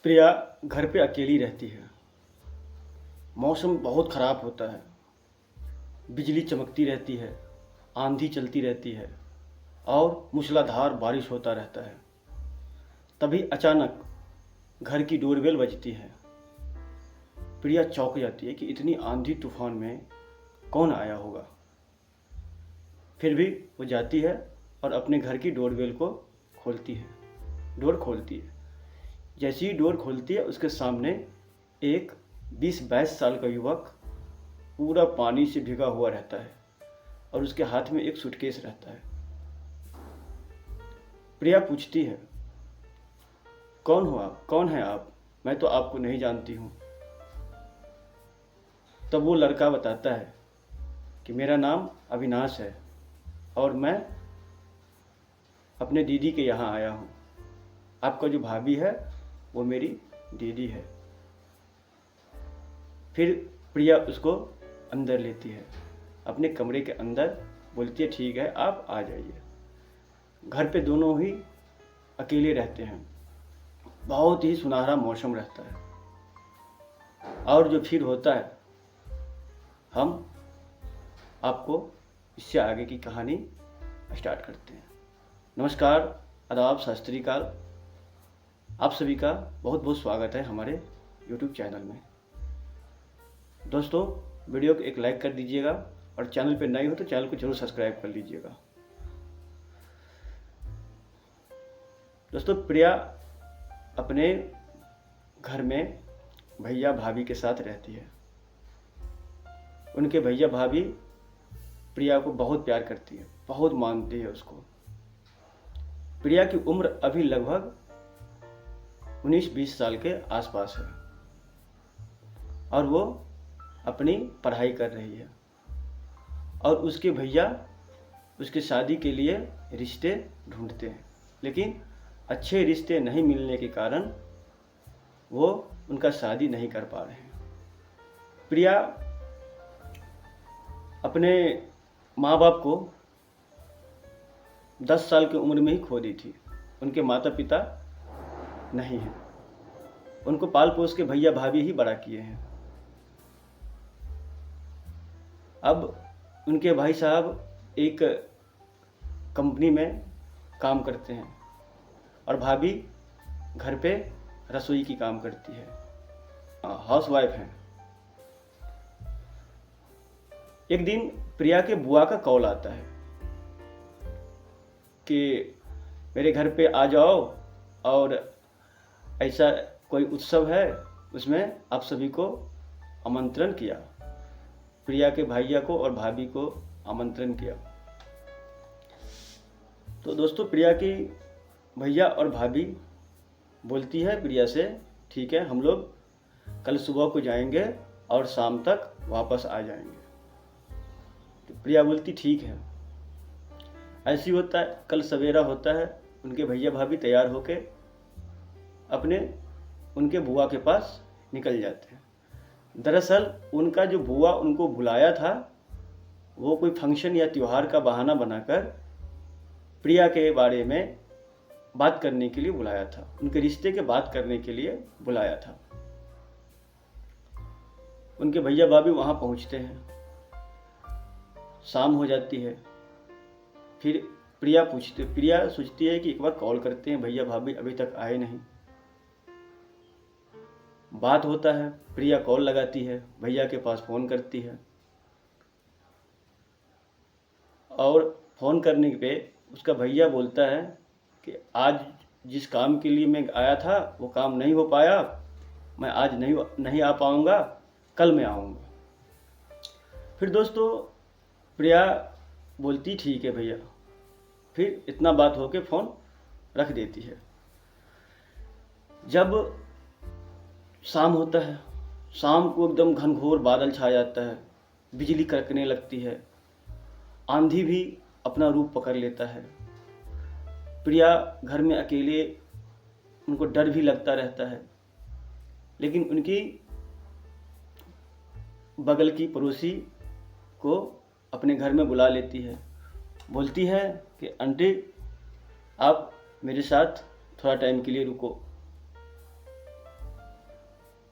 प्रिया घर पे अकेली रहती है। मौसम बहुत ख़राब होता है, बिजली चमकती रहती है, आंधी चलती रहती है और मूसलाधार बारिश होता रहता है। तभी अचानक घर की डोरबेल बजती है। प्रिया चौंक जाती है कि इतनी आंधी तूफान में कौन आया होगा। फिर भी वो जाती है और अपने घर की डोरबेल को खोलती है। डोर खोलती है। जैसे ही डोर खोलती है, उसके सामने एक 20-22 साल का युवक पूरा पानी से भीगा हुआ रहता है और उसके हाथ में एक सूटकेस रहता है। प्रिया पूछती है, कौन हो आप? कौन है आप? मैं तो आपको नहीं जानती हूँ। तब वो लड़का बताता है कि मेरा नाम अविनाश है और मैं अपने दीदी के यहाँ आया हूँ। आपका जो भाभी है वो मेरी दीदी है। फिर प्रिया उसको अंदर लेती है, अपने कमरे के अंदर, बोलती है ठीक है आप आ जाइए। घर पे दोनों ही अकेले रहते हैं। बहुत ही सुनहरा मौसम रहता है और जो फिर होता है, हम आपको इससे आगे की कहानी स्टार्ट करते हैं। नमस्कार, आदाब, सत श्री अकाल। आप सभी का बहुत बहुत स्वागत है हमारे YouTube चैनल में। दोस्तों, वीडियो को एक लाइक कर दीजिएगा और चैनल पे नए हो तो चैनल को जरूर सब्सक्राइब कर लीजिएगा। दोस्तों, प्रिया अपने घर में भैया भाभी के साथ रहती है। उनके भैया भाभी प्रिया को बहुत प्यार करती है, बहुत मानती है उसको। प्रिया की उम्र अभी लगभग 19-20 साल के आसपास है और वो अपनी पढ़ाई कर रही है और उसके भैया उसके शादी के लिए रिश्ते ढूंढते हैं, लेकिन अच्छे रिश्ते नहीं मिलने के कारण वो उनका शादी नहीं कर पा रहे हैं। प्रिया अपने माँ बाप को 10 साल की उम्र में ही खो दी थी। उनके माता पिता नहीं हैं। उनको पाल पोस के भैया भाभी ही बड़ा किए हैं। अब उनके भाई साहब एक कंपनी में काम करते हैं और भाभी घर पे रसोई की काम करती है, हाउस वाइफ हैं। एक दिन प्रिया के बुआ का कॉल आता है कि मेरे घर पे आ जाओ और ऐसा कोई उत्सव है, उसमें आप सभी को आमंत्रण किया। प्रिया के भैया को और भाभी को आमंत्रण किया। तो दोस्तों, प्रिया की भैया और भाभी बोलती है प्रिया से, ठीक है हम लोग कल सुबह को जाएंगे और शाम तक वापस आ जाएंगे। तो प्रिया बोलती ठीक है। ऐसी होता है, कल सवेरा होता है, उनके भैया भाभी तैयार होके अपने उनके बुआ के पास निकल जाते हैं। दरअसल उनका जो बुआ उनको बुलाया था, वो कोई फंक्शन या त्यौहार का बहाना बनाकर प्रिया के बारे में बात करने के लिए बुलाया था, उनके रिश्ते के बात करने के लिए बुलाया था। उनके भैया भाभी वहाँ पहुँचते हैं, शाम हो जाती है। फिर प्रिया सोचती है कि एक बार कॉल करते हैं, भैया भाभी अभी तक आए नहीं। बात होता है, प्रिया कॉल लगाती है, भैया के पास फ़ोन करती है और फ़ोन करने पे उसका भैया बोलता है कि आज जिस काम के लिए मैं आया था वो काम नहीं हो पाया, मैं आज नहीं आ पाऊँगा, कल मैं आऊँगा। फिर दोस्तों, प्रिया बोलती ठीक है भैया। फिर इतना बात होके फ़ोन रख देती है। जब शाम होता है, शाम को एकदम घनघोर बादल छा जाता है, बिजली कड़कने लगती है, आंधी भी अपना रूप पकड़ लेता है। प्रिया घर में अकेले, उनको डर भी लगता रहता है, लेकिन उनकी बगल की पड़ोसी को अपने घर में बुला लेती है। बोलती है कि आंटी आप मेरे साथ थोड़ा टाइम के लिए रुको।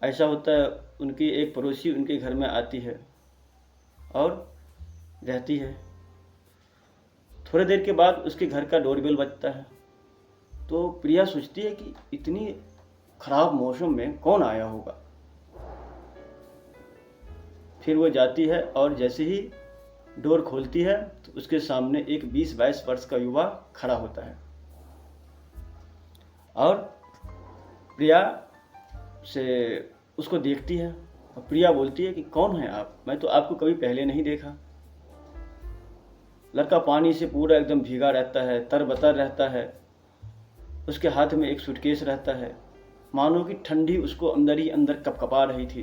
ऐसा होता है, उनकी एक पड़ोसी उनके घर में आती है और रहती है। थोड़ी देर के बाद उसके घर का डोरबेल बजता है। तो प्रिया सोचती है कि इतनी खराब मौसम में कौन आया होगा। फिर वो जाती है और जैसे ही डोर खोलती है तो उसके सामने एक 20-22 वर्ष का युवा खड़ा होता है और प्रिया से उसको देखती है। और प्रिया बोलती है कि कौन है आप, मैं तो आपको कभी पहले नहीं देखा। लड़का पानी से पूरा एकदम भीगा रहता है, तरबतर रहता है। उसके हाथ में एक सूटकेस रहता है, मानो कि ठंडी उसको अंदर ही अंदर कपकपा रही थी।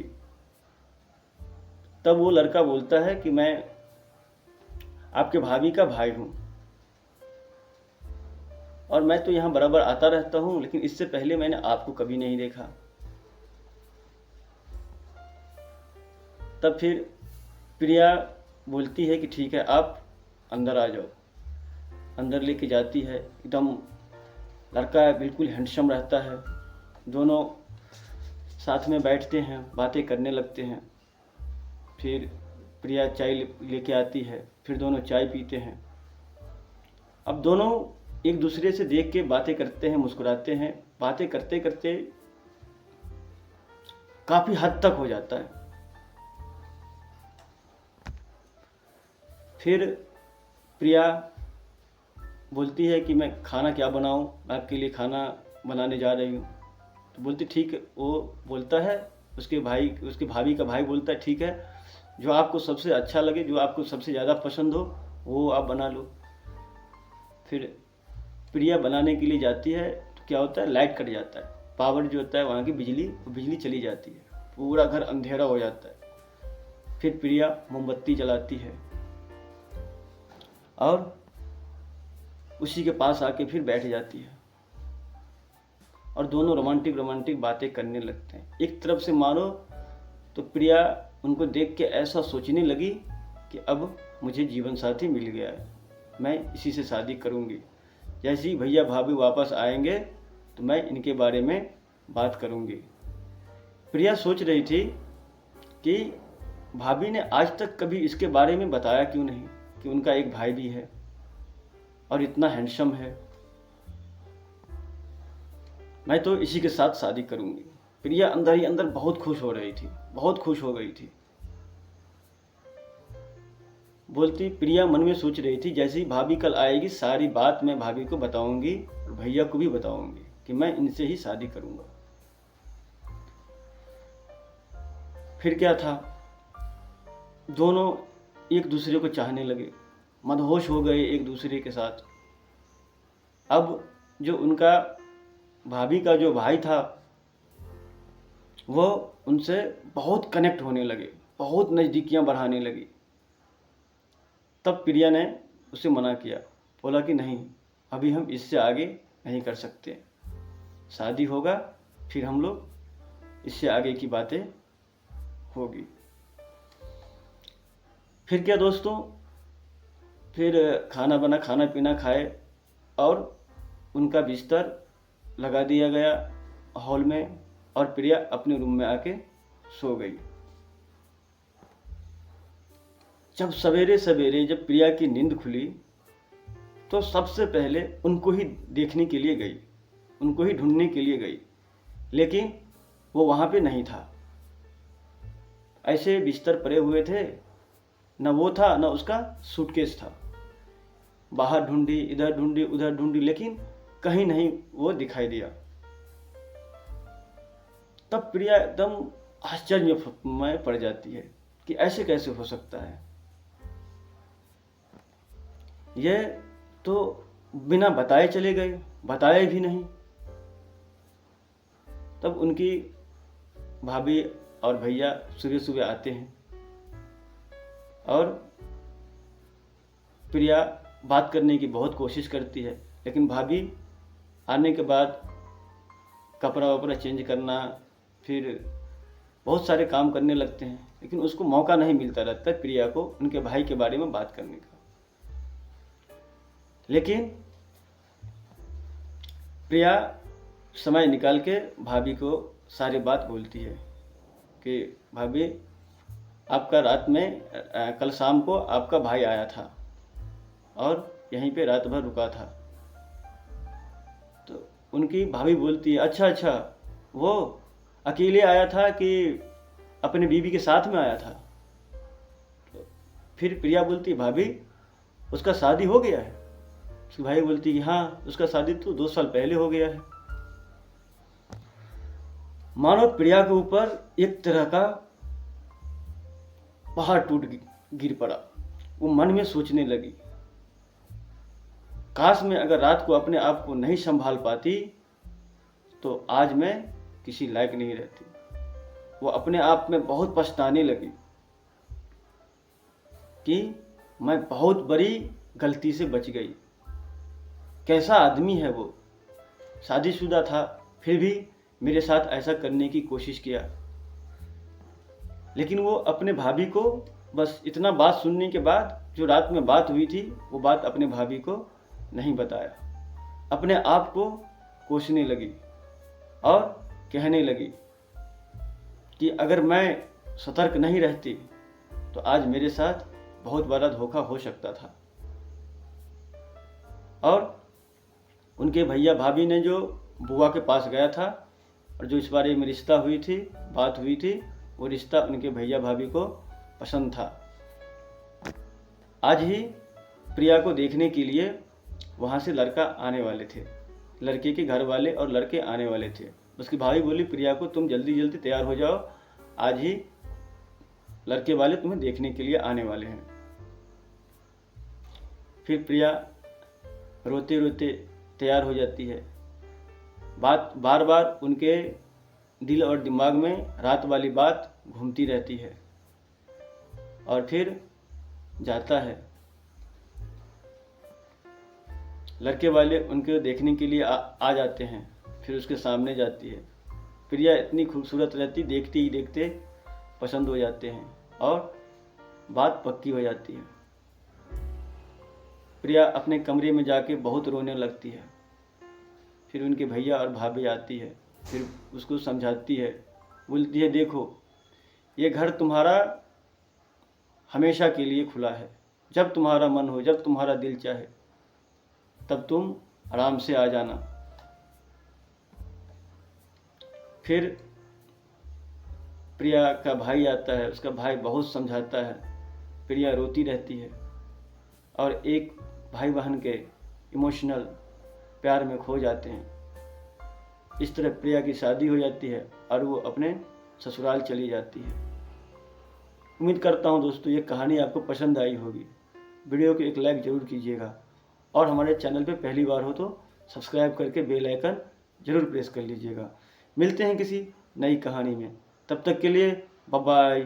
तब वो लड़का बोलता है कि मैं आपके भाभी का भाई हूँ और मैं तो यहाँ बराबर आता रहता हूँ, लेकिन इससे पहले मैंने आपको कभी नहीं देखा। तब फिर प्रिया बोलती है कि ठीक है, आप अंदर आ जाओ। अंदर लेके जाती है। एकदम लड़का बिल्कुल हैंडसम रहता है। दोनों साथ में बैठते हैं, बातें करने लगते हैं। फिर प्रिया चाय लेके आती है, फिर दोनों चाय पीते हैं। अब दोनों एक दूसरे से देख के बातें करते हैं, मुस्कुराते हैं। बातें करते करते काफ़ी हद तक हो जाता है। फिर प्रिया बोलती है कि मैं खाना क्या बनाऊं, मैं आपके लिए खाना बनाने जा रही हूँ। तो बोलती ठीक है। वो बोलता है, उसके भाभी का भाई बोलता है ठीक है, जो आपको सबसे अच्छा लगे, जो आपको सबसे ज़्यादा पसंद हो वो आप बना लो। फिर प्रिया बनाने के लिए जाती है तो क्या होता है, लाइट कट जाता है। पावर जो होता है वहाँ की बिजली चली जाती है, पूरा घर अंधेरा हो जाता है। फिर प्रिया मोमबत्ती जलाती है और उसी के पास आके फिर बैठ जाती है और दोनों रोमांटिक बातें करने लगते हैं। एक तरफ से मानो तो प्रिया उनको देख के ऐसा सोचने लगी कि अब मुझे जीवन साथी मिल गया है, मैं इसी से शादी करूंगी। जैसे ही भैया भाभी वापस आएंगे तो मैं इनके बारे में बात करूंगी। प्रिया सोच रही थी कि भाभी ने आज तक कभी इसके बारे में बताया क्यों नहीं कि उनका एक भाई भी है और इतना हैंडसम है। मैं तो इसी के साथ शादी करूंगी। प्रिया अंदर ही अंदर बहुत खुश हो रही थी, बहुत खुश हो गई थी। बोलती प्रिया मन में सोच रही थी, जैसे ही भाभी कल आएगी सारी बात मैं भाभी को बताऊंगी और भैया को भी बताऊंगी कि मैं इनसे ही शादी करूंगा। फिर क्या था, दोनों एक दूसरे को चाहने लगे, मदहोश हो गए एक दूसरे के साथ। अब जो उनका भाभी का जो भाई था वो उनसे बहुत कनेक्ट होने लगे, बहुत नज़दीकियां बढ़ाने लगी। तब प्रिया ने उसे मना किया, बोला कि नहीं, अभी हम इससे आगे नहीं कर सकते, शादी होगा फिर हम लोग इससे आगे की बातें होगी। फिर क्या दोस्तों, फिर खाना पीना खाए और उनका बिस्तर लगा दिया गया हॉल में और प्रिया अपने रूम में आके सो गई। जब सवेरे सवेरे जब प्रिया की नींद खुली तो सबसे पहले उनको ही देखने के लिए गई, उनको ही ढूंढने के लिए गई, लेकिन वो वहाँ पे नहीं था। ऐसे बिस्तर पड़े हुए थे, न वो था न उसका सूटकेस था। बाहर ढूंढी, इधर ढूंढी, उधर ढूंढी, लेकिन कहीं नहीं वो दिखाई दिया। तब प्रिया एकदम आश्चर्य में पड़ जाती है कि ऐसे कैसे हो सकता है, ये तो बिना बताए चले गए, बताए भी नहीं। तब उनकी भाभी और भैया सुबह सुबह आते हैं और प्रिया बात करने की बहुत कोशिश करती है, लेकिन भाभी आने के बाद कपड़ा वपड़ा चेंज करना, फिर बहुत सारे काम करने लगते हैं, लेकिन उसको मौका नहीं मिलता रहता है प्रिया को उनके भाई के बारे में बात करने का। लेकिन प्रिया समय निकाल के भाभी को सारी बात बोलती है कि भाभी आपका रात में कल शाम को आपका भाई आया था और यहीं पे रात भर रुका था। तो उनकी भाभी बोलती है, अच्छा अच्छा, वो अकेले आया था कि अपने बीवी के साथ में आया था? तो फिर प्रिया बोलती है, भाभी उसका शादी हो गया है? उसकी भाई बोलती है कि हाँ, उसका शादी तो 2 साल पहले हो गया है। मानो प्रिया के ऊपर एक तरह का पहाड़ टूट गिर पड़ा। वो मन में सोचने लगी, काश मैं अगर रात को अपने आप को नहीं संभाल पाती तो आज मैं किसी लायक नहीं रहती। वो अपने आप में बहुत पछताने लगी कि मैं बहुत बड़ी गलती से बच गई। कैसा आदमी है वो, शादीशुदा था फिर भी मेरे साथ ऐसा करने की कोशिश किया। लेकिन वो अपने भाभी को बस इतना बात सुनने के बाद, जो रात में बात हुई थी, वो बात अपने भाभी को नहीं बताया। अपने आप को कोसने लगी और कहने लगी कि अगर मैं सतर्क नहीं रहती तो आज मेरे साथ बहुत बड़ा धोखा हो सकता था। और उनके भैया भाभी ने जो बुआ के पास गया था और जो इस बारे में रिश्ता हुई थी, बात हुई थी, वो रिश्ता उनके भैया भाभी को पसंद था। आज ही प्रिया को देखने के लिए वहाँ से लड़का आने वाले थे, लड़के के घर वाले और लड़के आने वाले थे। उसकी भाभी बोली प्रिया को, तुम जल्दी जल्दी तैयार हो जाओ, आज ही लड़के वाले तुम्हें देखने के लिए आने वाले हैं। फिर प्रिया रोते रोते तैयार हो जाती है। बात बार बार उनके दिल और दिमाग में रात वाली बात घूमती रहती है। और फिर जाता है। लड़के वाले उनके देखने के लिए आ जाते हैं। फिर उसके सामने जाती है। प्रिया इतनी खूबसूरत रहती, देखते ही देखते पसंद हो जाते हैं और बात पक्की हो जाती है। प्रिया अपने कमरे में जाके बहुत रोने लगती है। फिर उनके भैया और भाभी आती है, फिर उसको समझाती है, बोलती है, देखो ये घर तुम्हारा हमेशा के लिए खुला है। जब तुम्हारा मन हो, जब तुम्हारा दिल चाहे, तब तुम आराम से आ जाना। फिर प्रिया का भाई आता है। उसका भाई बहुत समझाता है। प्रिया रोती रहती है और एक भाई बहन के इमोशनल प्यार में खो जाते हैं। इस तरह प्रिया की शादी हो जाती है और वो अपने ससुराल चली जाती है। उम्मीद करता हूँ दोस्तों ये कहानी आपको पसंद आई होगी। वीडियो को एक लाइक ज़रूर कीजिएगा और हमारे चैनल पे पहली बार हो तो सब्सक्राइब करके बेल आइकन ज़रूर प्रेस कर लीजिएगा। मिलते हैं किसी नई कहानी में, तब तक के लिए बाय बाय।